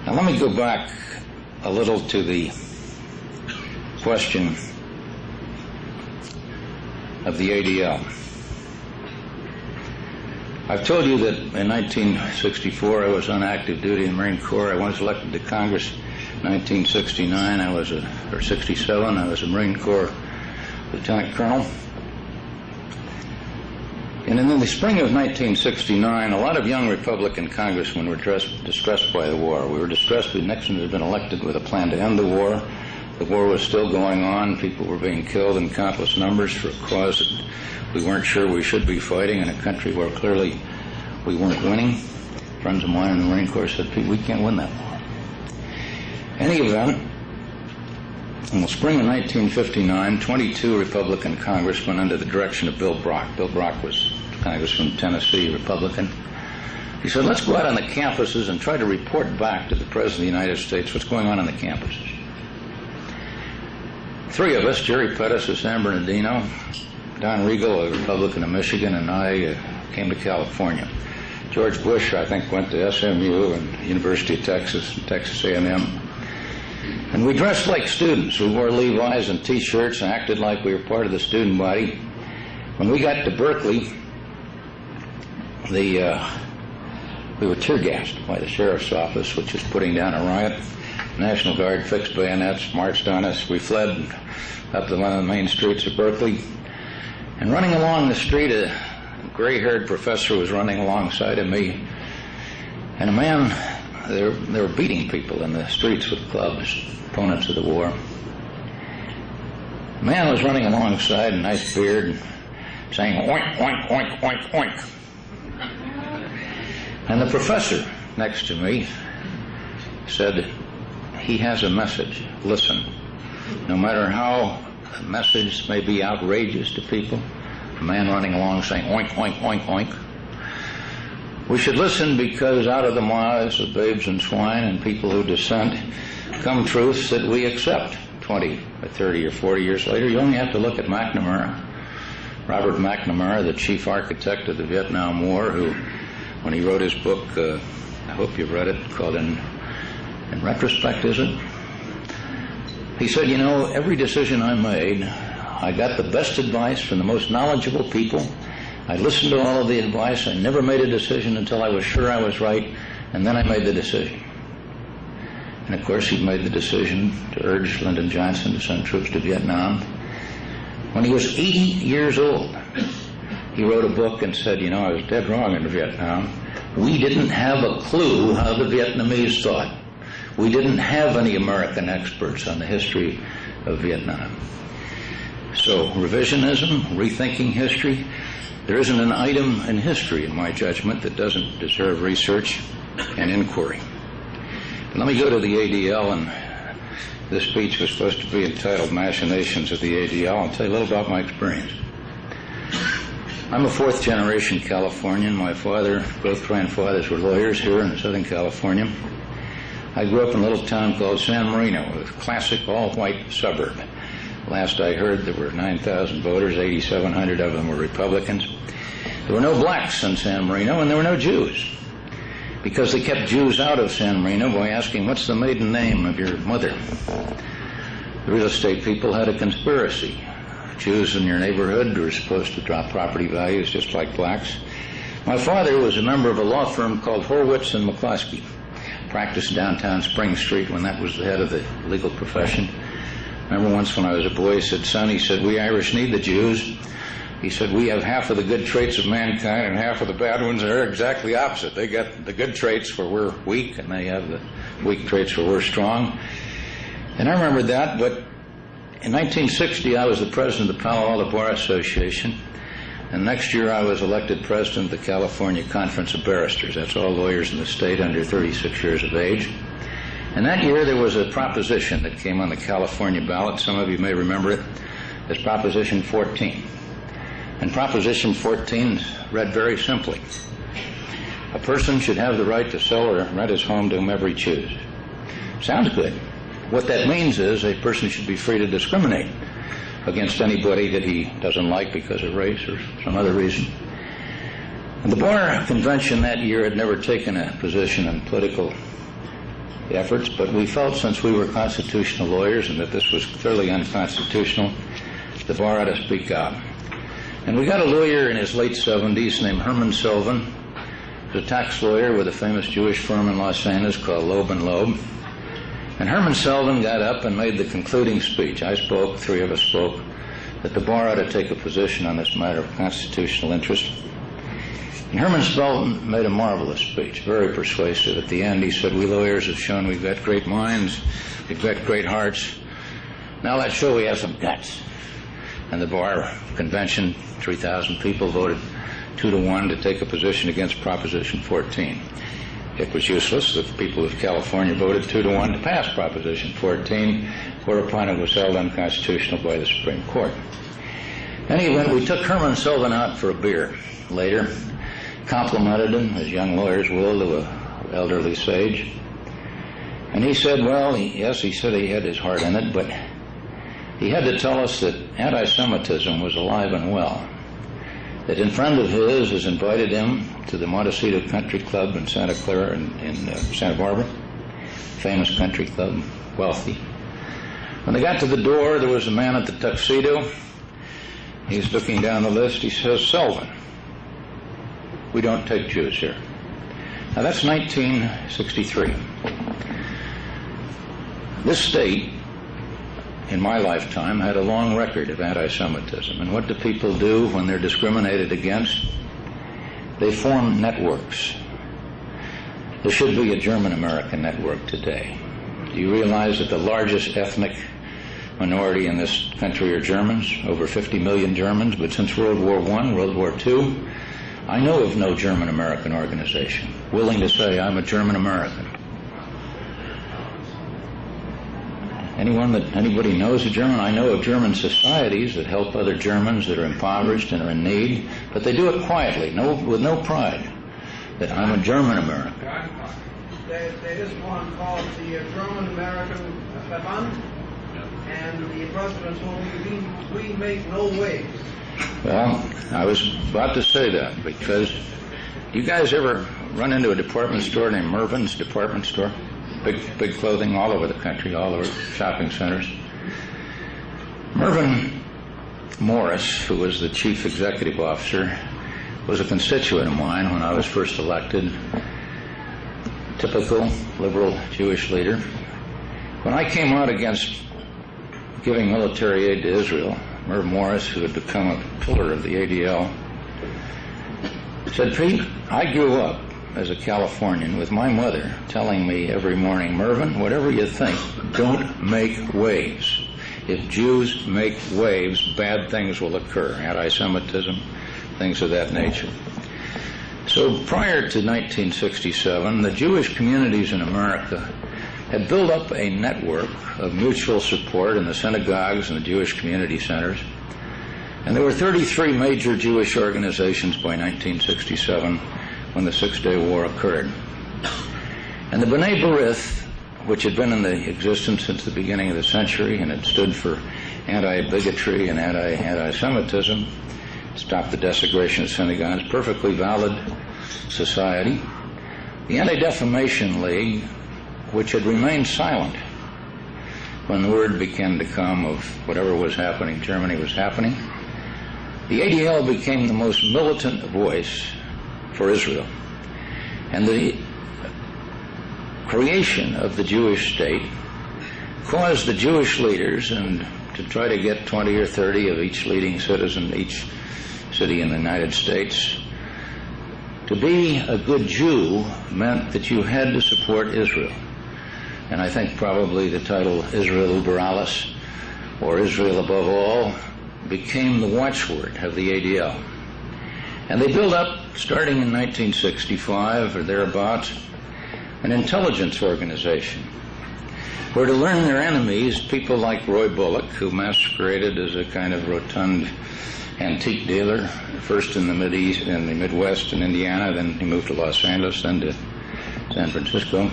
Now let me go back a little to the question of the ADL. I've told you that in 1964 I was on active duty in the Marine Corps. I was elected to Congress in 1969. or 67, I was a Marine Corps Lieutenant Colonel. And in the spring of 1969, a lot of young Republican congressmen were distressed by the war. We were distressed that Nixon had been elected with a plan to end the war. The war was still going on. People were being killed in countless numbers for a cause that we weren't sure we should be fighting in a country where clearly we weren't winning. Friends of mine in the Marine Corps said, "Pete, we can't win that war." In any event, in the spring of 1959, 22 Republican congressmen under the direction of Bill Brock. Bill Brock was Congressman from Tennessee, Republican. He said, "Let's go out on the campuses and try to report back to the President of the United States what's going on the campuses." Three of us, Jerry Pettis of San Bernardino, Don Regal, a Republican of Michigan, and I came to California. George Bush, I think, went to SMU and University of Texas, Texas A&M. And we dressed like students. We wore Levi's and T-shirts and acted like we were part of the student body. When we got to Berkeley, we were tear gassed by the sheriff's office, which was putting down a riot. National Guard fixed bayonets, marched on us. We fled up one of the main streets of Berkeley. And running along the street, a gray-haired professor was running alongside of me. And a man, they were beating people in the streets with clubs, opponents of the war. A man was running alongside, a nice beard, saying, "Oink, oink, oink, oink, oink." And the professor next to me said, "He has a message. Listen. No matter how the message may be outrageous to people, a man running along saying, oink, oink, oink, oink, we should listen because out of the mouths of babes and swine and people who dissent come truths that we accept." 20 or 30 or 40 years later, you only have to look at McNamara, Robert McNamara, the chief architect of the Vietnam War, who, when he wrote his book, I hope you've read it, called In Retrospect, is it? He said, "You know, every decision I made, I got the best advice from the most knowledgeable people. I listened to all of the advice. I never made a decision until I was sure I was right, and then I made the decision." And of course, he made the decision to urge Lyndon Johnson to send troops to Vietnam. When he was 80 years old, he wrote a book and said, "You know, I was dead wrong in Vietnam. We didn't have a clue how the Vietnamese thought. We didn't have any American experts on the history of Vietnam." So, revisionism, rethinking history, there isn't an item in history, in my judgment, that doesn't deserve research and inquiry. But let me go to the ADL, and this speech was supposed to be entitled Machinations of the ADL. I'll tell you a little about my experience. I'm a fourth-generation Californian. My father, both grandfathers were lawyers here in Southern California. I grew up in a little town called San Marino, a classic all-white suburb. Last I heard, there were 9,000 voters, 8,700 of them were Republicans. There were no blacks in San Marino, and there were no Jews, because they kept Jews out of San Marino by asking, "What's the maiden name of your mother?" The real estate people had a conspiracy. Jews in your neighborhood were supposed to drop property values just like blacks. My father was a member of a law firm called Horwitz and McCloskey. Practiced downtown Spring Street when that was the head of the legal profession. I remember once when I was a boy, he said, "Son," he said, "we Irish need the Jews." He said, "We have half of the good traits of mankind and half of the bad ones are exactly opposite. They got the good traits where we're weak, and they have the weak traits where we're strong." And I remember that, but in 1960, I was the president of the Palo Alto Bar Association, and next year I was elected president of the California Conference of Barristers. That's all lawyers in the state under 36 years of age. And that year there was a proposition that came on the California ballot. Some of you may remember it as Proposition 14. And Proposition 14 read very simply: a person should have the right to sell or rent his home to whomever he chooses. Sounds good. What that means is a person should be free to discriminate against anybody that he doesn't like because of race or some other reason. And the Bar Convention that year had never taken a position on political efforts, but we felt since we were constitutional lawyers and that this was clearly unconstitutional, the bar ought to speak out. And we got a lawyer in his late 70s named Herman Sylvan. He was a tax lawyer with a famous Jewish firm in Los Angeles called Loeb and Loeb. And Herman Sylvan got up and made the concluding speech. I spoke, three of us spoke, that the bar ought to take a position on this matter of constitutional interest. And Herman Sylvan made a marvelous speech, very persuasive. At the end, he said, "We lawyers have shown we've got great minds, we've got great hearts. Now let's show we have some guts." And the bar convention, 3,000 people voted 2-1 to take a position against Proposition 14. It was useless. The people of California voted 2-1 to pass Proposition 14, whereupon it was held unconstitutional by the Supreme Court. Anyway, we took Herman Sylvan out for a beer later, complimented him, as young lawyers will to an elderly sage. And he said, well, yes, he said he had his heart in it, but he had to tell us that anti-Semitism was alive and well. That a friend of his has invited him to the Montecito Country Club in Santa Clara, in Santa Barbara, famous country club, wealthy. When they got to the door, there was a man at the tuxedo. He's looking down the list. He says, "Sullivan, we don't take Jews here." Now that's 1963. This state, in my lifetime, had a long record of anti-Semitism. And what do people do when they're discriminated against? They form networks. There should be a German-American network today. Do you realize that the largest ethnic minority in this country are Germans? Over 50 million Germans. But since World War I, World War II, I know of no German-American organization willing to say, "I'm a German-American." Anybody knows a German? I know of German societies that help other Germans that are impoverished and are in need, but they do it quietly, with no pride, that I'm a German-American. There is one called the German-American Verband, and the president told me we make no waves. Well, I was about to say that, because do you guys ever run into a department store named Mervyn's Department Store? Big clothing all over the country, all over shopping centers. Mervyn Morris, who was the chief executive officer, was a constituent of mine when I was first elected. Typical liberal Jewish leader. When I came out against giving military aid to Israel, Mervyn Morris, who had become a pillar of the ADL, said, "Pete, I grew up as a Californian with my mother telling me every morning, Mervyn, whatever you think, don't make waves. If Jews make waves, bad things will occur, anti-Semitism, things of that nature." So prior to 1967, the Jewish communities in America had built up a network of mutual support in the synagogues and the Jewish community centers. And there were 33 major Jewish organizations by 1967 when the Six-Day War occurred. And the B'nai B'rith, which had been in the existence since the beginning of the century, and it stood for anti-bigotry and anti-Semitism, stop the desecration of synagogues, perfectly valid society. The Anti-Defamation League, which had remained silent when the word began to come of whatever was happening in Germany was happening, the ADL became the most militant voice for Israel. And the creation of the Jewish state caused the Jewish leaders, and to try to get 20 or 30 of each leading citizen, each city in the United States, to be a good Jew meant that you had to support Israel. And I think probably the title Israel Über Alles, or Israel Above All, became the watchword of the ADL. And they built up, starting in 1965 or thereabouts, an intelligence organization where, to learn their enemies, people like Roy Bullock, who masqueraded as a kind of rotund antique dealer, first in the Midwest in Indiana, then he moved to Los Angeles, then to San Francisco.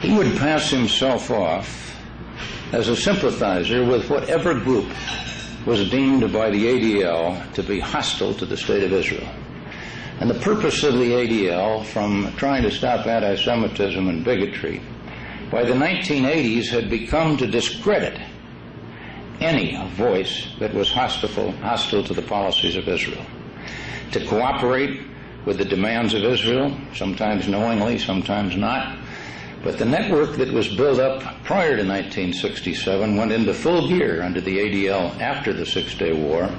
He would pass himself off as a sympathizer with whatever group was deemed by the ADL to be hostile to the State of Israel. And the purpose of the ADL, from trying to stop anti-Semitism and bigotry, by the 1980s had become to discredit any voice that was hostile to the policies of Israel, to cooperate with the demands of Israel, sometimes knowingly, sometimes not. But the network that was built up prior to 1967 went into full gear under the ADL after the Six-Day War,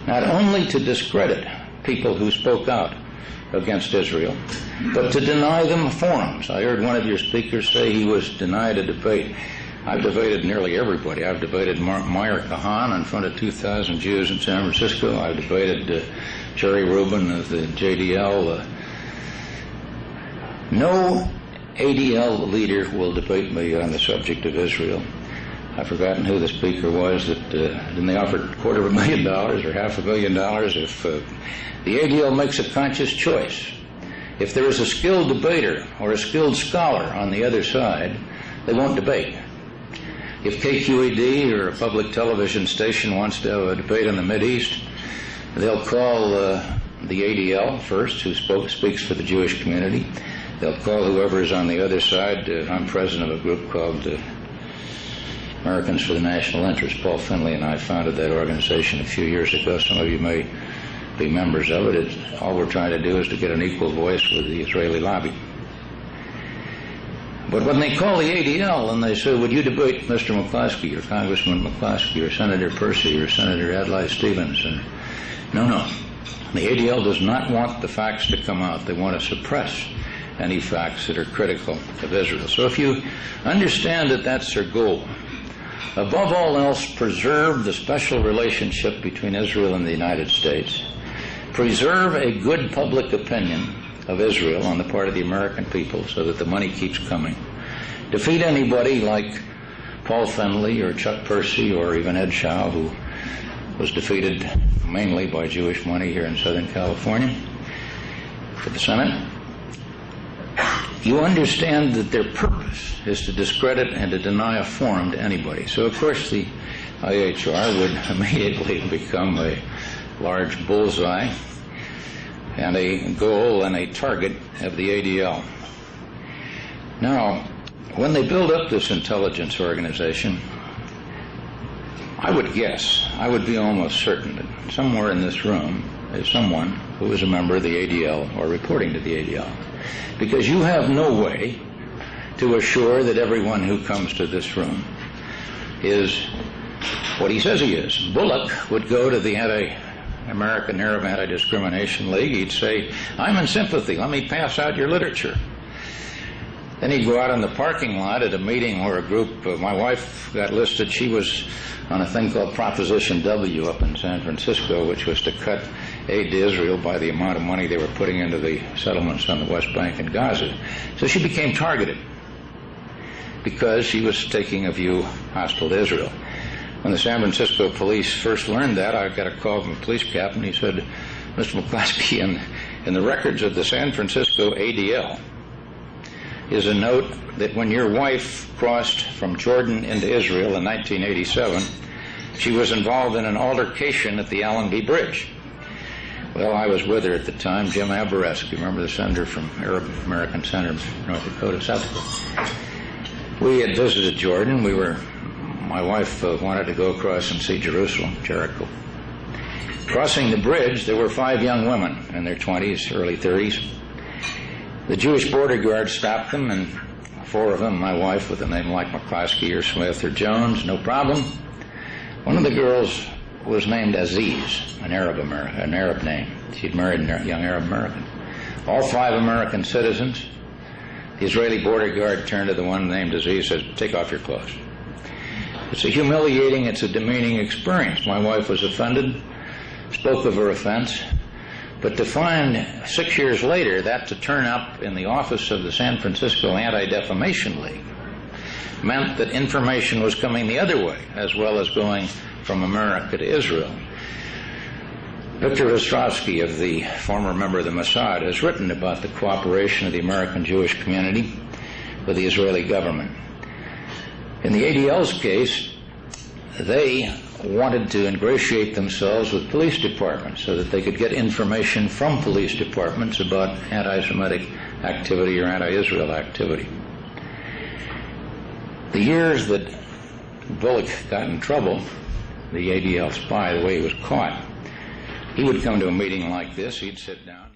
not only to discredit people who spoke out against Israel, but to deny them forums. I heard one of your speakers say he was denied a debate. I've debated nearly everybody. I've debated Meir Kahan in front of 2,000 Jews in San Francisco. I've debated Jerry Rubin of the JDL. No ADL leader will debate me on the subject of Israel. I've forgotten who the speaker was that then they offered $250,000 or $500 million if the ADL makes a conscious choice. If there is a skilled debater or a skilled scholar on the other side, they won't debate. If KQED or a public television station wants to have a debate on the Mideast, they'll call the ADL first, who speaks for the Jewish community. They'll call whoever is on the other side. I'm president of a group called Americans for the National Interest. Paul Finley and I founded that organization a few years ago. Some of you may be members of it. All we're trying to do is to get an equal voice with the Israeli lobby. But when they call the ADL and they say, would you debate Mr. McCloskey or Congressman McCloskey or Senator Percy or Senator Adlai Stevens? And no. The ADL does not want the facts to come out. They want to suppress any facts that are critical of Israel. So if you understand that that's their goal, above all else, preserve the special relationship between Israel and the United States. Preserve a good public opinion of Israel on the part of the American people so that the money keeps coming. Defeat anybody like Paul Finley or Chuck Percy or even Ed Shaw, who was defeated mainly by Jewish money here in Southern California for the Senate. You understand that their purpose is to discredit and to deny a forum to anybody. So, of course, the IHR would immediately become a large bullseye and a goal and a target of the ADL. Now, when they build up this intelligence organization, I would guess, I would be almost certain that somewhere in this room is someone who is a member of the ADL or reporting to the ADL. Because you have no way to assure that everyone who comes to this room is what he says he is. Bullock would go to the American Arab Anti-Discrimination League. He'd say, I'm in sympathy. Let me pass out your literature. Then he'd go out in the parking lot at a meeting where a group, my wife got listed. She was on a thing called Proposition W up in San Francisco, which was to cut aid to Israel by the amount of money they were putting into the settlements on the West Bank and Gaza. So she became targeted because she was taking a view hostile to Israel. When the San Francisco police first learned that, I got a call from the police captain. He said, Mr. McCloskey, in the records of the San Francisco ADL is a note that when your wife crossed from Jordan into Israel in 1987, she was involved in an altercation at the Allenby Bridge. Well, I was with her at the time, Jim Abereski, remember the senator from Arab American Center, North Dakota, South Dakota. We had visited Jordan. My wife wanted to go across and see Jerusalem, Jericho. Crossing the bridge, there were 5 young women in their 20s, early 30s. The Jewish border guard stopped them, and 4 of them, my wife with a name like McCloskey or Smith or Jones, no problem. One of the girls was named Aziz, an Arab name. She'd married a young Arab American. All 5 American citizens. The Israeli border guard turned to the one named Aziz and said, take off your clothes. It's a humiliating, it's a demeaning experience. My wife was offended, spoke of her offense, but to find 6 years later that to turn up in the office of the San Francisco Anti-Defamation League meant that information was coming the other way, as well as going from America to Israel. Victor Ostrovsky, of the former member of the Mossad, has written about the cooperation of the American Jewish community with the Israeli government. In the ADL's case, they wanted to ingratiate themselves with police departments so that they could get information from police departments about anti-Semitic activity or anti-Israel activity. The years that Bullock got in trouble, the ADL spy, the way he was caught, he would come to a meeting like this, he'd sit down.